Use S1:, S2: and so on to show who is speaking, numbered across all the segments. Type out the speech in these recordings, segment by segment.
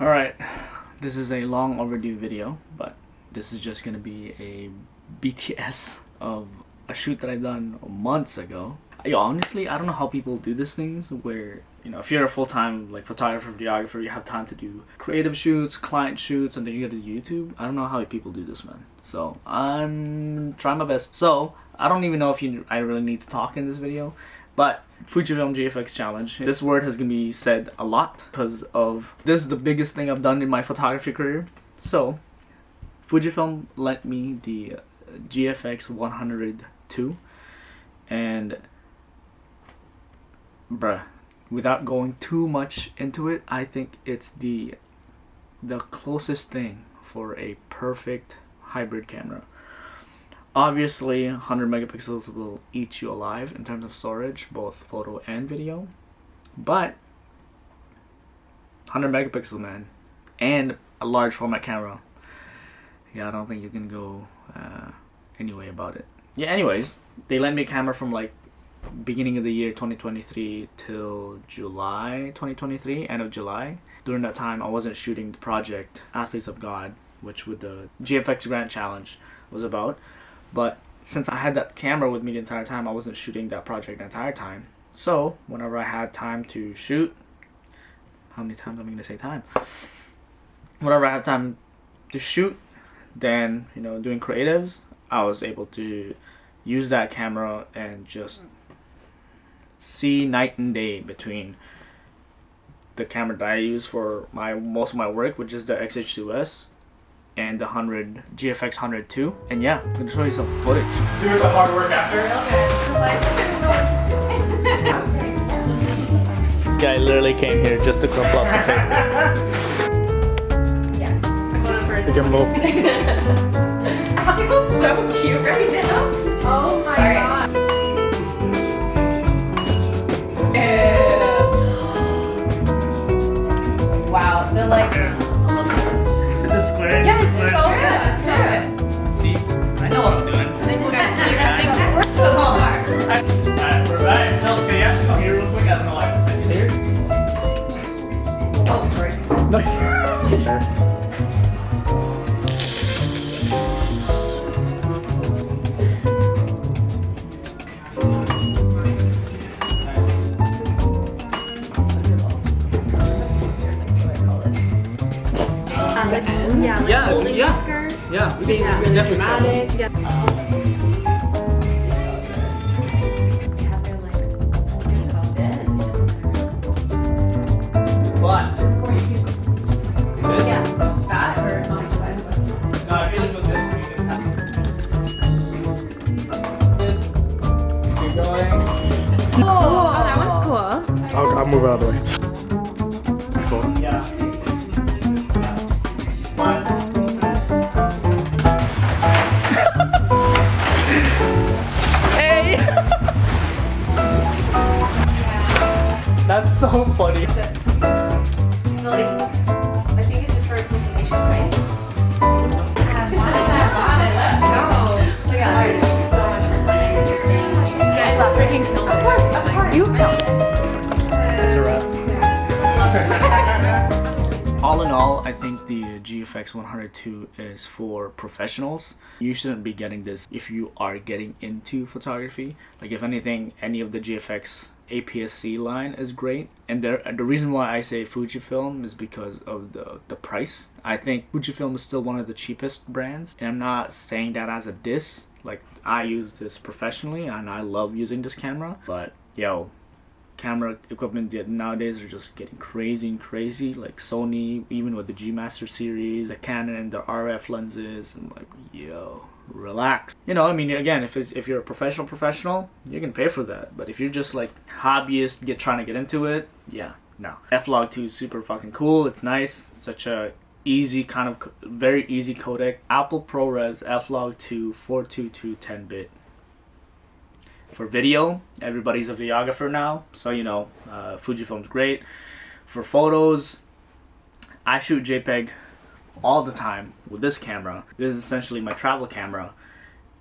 S1: Alright, this is a long overdue video, but this is just gonna be a BTS of a shoot that I've done months ago. Honestly, I don't know how people do these things where, if you're a full-time photographer, videographer, you have time to do creative shoots, client shoots, and then you go to YouTube. I don't know how people do this, man. So I'm trying my best. So I don't even know if I really need to talk in this video, but Fujifilm GFX challenge. This word has gonna be said a lot because of this is the biggest thing I've done in my photography career. So Fujifilm lent me the GFX 102, and bruh, without going too much into it, I think it's the closest thing for a perfect hybrid camera. Obviously 100 megapixels will eat you alive in terms of storage, both photo and video, but 100 megapixels, man, and a large format camera, yeah, I don't think you can go any way about it. Yeah, anyways, they lent me a camera from beginning of the year 2023 till July 2023, end of July. During that time I wasn't shooting the project Athletes of God, which with the GFX Grant Challenge was about, but since I had that camera with me the entire time, I wasn't shooting that project the entire time. So whenever I had time to shoot, how many times am I gonna say time? Whenever I had time to shoot, then doing creatives, I was able to use that camera and just see night and day between the camera that I use for most of my work, which is the XH2S, and the GFX 102. And yeah, I'm gonna show you some footage. Do the hard work after. Okay. Guy literally came here just to crumple up some paper.
S2: Yes.
S1: You can move.
S2: I feel so cute right now. Oh my god. Wow, the
S1: The square.
S2: yeah, it's
S1: square.
S2: so good. Let's do it.
S1: See, I know what I'm doing.
S2: I think we're gonna do that thing that works so hard.
S1: Alright, we're back. No, can you actually come here real quick? I don't know why I can sit here.
S2: Oh, sorry.
S1: No. Yeah, we can definitely
S2: dramatic. Yeah.
S1: What? This?
S2: Yeah. That or not?
S1: No, I feel like with this we can have keep going.
S2: Oh, that one's cool.
S3: I'll move out of the way. That's cool.
S1: Yeah. One. Hey! That's so funny.
S2: So I think it's just for appreciation, right? I got it. Let's go. Look at that. So much freaking killed it. Of course. You killed it.
S1: That's a wrap. All in all, I think the GFX 102 is for professionals. You shouldn't be getting this if you are getting into photography. If anything, any of the GFX APS-C line is great. And the reason why I say Fujifilm is because of the price. I think Fujifilm is still one of the cheapest brands. And I'm not saying that as a diss. I use this professionally and I love using this camera. But yo, camera equipment nowadays are just getting crazy and crazy. Sony, even with the G Master series, the Canon and the RF lenses, I'm like, yo, relax. Again, if you're a professional, you can pay for that. But if you're just hobbyist, trying to get into it, yeah, no. F-Log2 is super fucking cool. It's nice. It's such a easy very easy codec. Apple ProRes F-Log2 422 10-bit. For video, everybody's a videographer now, so Fujifilm's great. For photos, I shoot JPEG all the time with this camera. This is essentially my travel camera,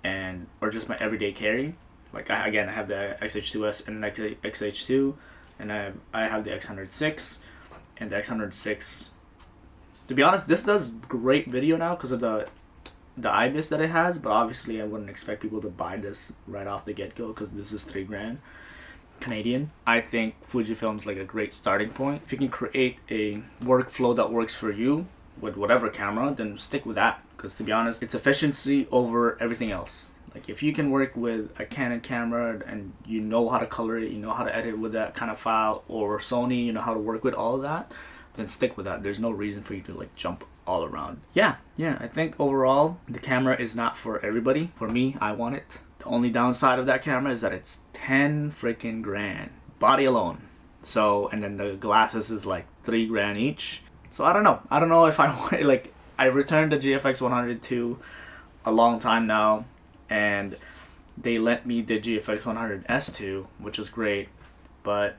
S1: or just my everyday carry. I have the XH2S and an XH2, and I have the X106, and the X106 To be honest, this does great video now because of the IBIS that it has, but obviously I wouldn't expect people to buy this right off the get-go because this is $3,000 Canadian. I think Fujifilm's like a great starting point. If you can create a workflow that works for you with whatever camera, then stick with that, because to be honest, it's efficiency over everything else. Like if you can work with a Canon camera and you know how to color it, you know how to edit with that kind of file, or Sony, you know how to work with all of that, then stick with that. There's no reason for you to like jump all around. Yeah, I think overall the camera is not for everybody. For me, I want it. The only downside of that camera is that it's 10 freaking grand body alone. So, and then the glasses is like $3,000 each. So I don't know if I want, like, I returned the GFX 102 a long time now, and they lent me the GFX 100 S2, which is great, but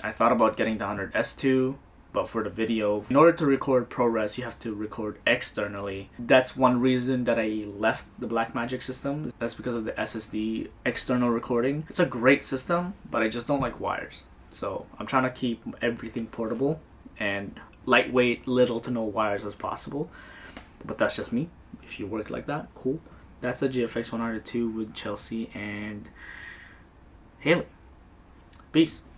S1: I thought about getting the 100 S2. But for the video, in order to record ProRes, you have to record externally. That's one reason that I left the Blackmagic system. That's because of the SSD external recording. It's a great system, but I just don't like wires. So I'm trying to keep everything portable and lightweight, little to no wires as possible. But that's just me. If you work like that, cool. That's a GFX 102 with Chelsea and Hailey. Peace.